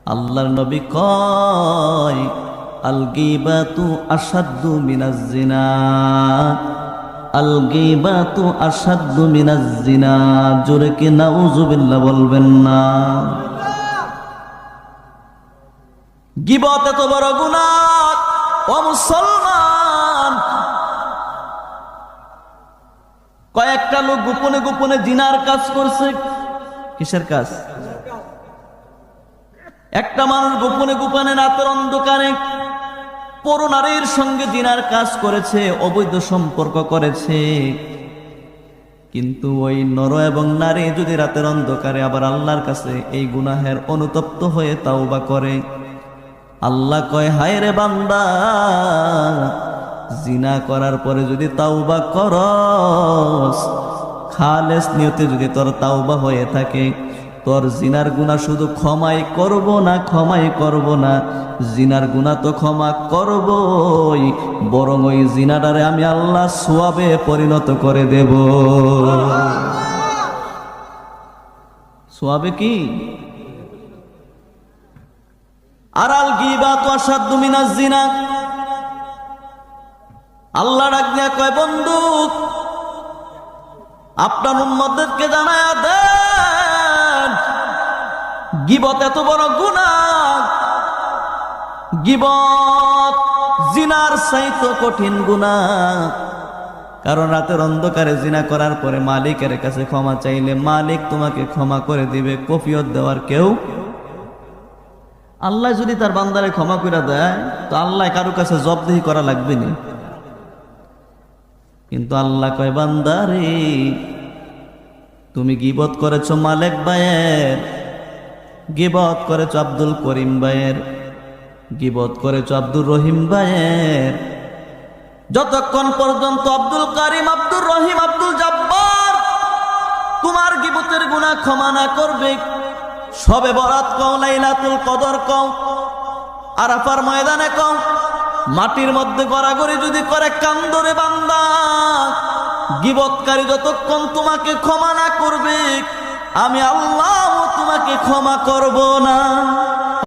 আল্লাহর নবী কয় আল গীবাতু আশাদ্দু মিনাজ জিনা, আল গীবাতু আশাদ্দু মিনাজ জিনা। জোরে কি নাউযুবিল্লাহ বলবেন না? গীবত এত বড় গুনাহ ও মুসলমান। কয়েকটা লোক গোপনে গোপনে জিনার কাজ করছে। কিসের কাজ? একটা মানুষ গোপনে গোপনে রাতের অন্ধকারে পর নারীর সঙ্গে জিনার কাজ করেছে, অবৈধ সম্পর্ক করেছে। কিন্তু ওই নর এবং নারী যদি রাতের অন্ধকারে আবার আল্লাহর কাছে এই গুনাহের অনুতপ্ত হয়ে তাওবা করে, আল্লাহ কয় হায় রে বান্দা, জিনা করার পরে যদি তাওবা করস, খালেস নিয়তে যদি তোর তাওবা হয়ে থাকে, তোর জিনার গুনাহ শুধু ক্ষমাই করব না, ক্ষমাই করব না, জিনার গুনাহ তো ক্ষমা করবই, বরং ওই জিনাটারে আমি আল্লাহ সওয়াবে পরিণত করে দেব। সওয়াবে কি? আর আল গীবাতু আশাদ্দু মিনাজ জিনা। আল্লাহ ডাক দিয়া কয় বন্ধু, আপনার উম্মতদেরকে জানায়া দেন গীবত এত বড় গুনাহ, গীবত জিনার চাইতে কঠিন গুনাহ। কারণ রাতের অন্ধকারে জিনা করার পরে মালিকের কাছে ক্ষমা চাইলে মালিক তোমাকে ক্ষমা করে দিবে, কফিয়ত দেওয়ার কেউ। আল্লাহ যদি তার বান্দারে ক্ষমা করে দেয় তো আল্লাহ কারো কাছে জবাবদিহি করা লাগবে না। কিন্তু আল্লাহ কয় বান্দারে, তুমি গীবত করেছো মালিক ভাইয়ের, গীবত করেছো আব্দুল করিম ভাইয়ের, গীবত করেছো আব্দুর রহিম ভাইয়ের, যতক্ষণ পর্যন্ত আব্দুল করিম, আব্দুর রহিম, আব্দুল জব্বার তোমার গীবতের গুনাহ ক্ষমা না করবে, শবে বরাত কও, লাইলাতুল কদর কও, আরাফার ময়দানে কও, মাটির মধ্যে গড়াগড়ি যদি করে কান্দরে বান্দা, গীবতকারী যতক্ষণ তোমাকে ক্ষমা না করবে আমি আল্লাহ তোমাকে ক্ষমা করব না।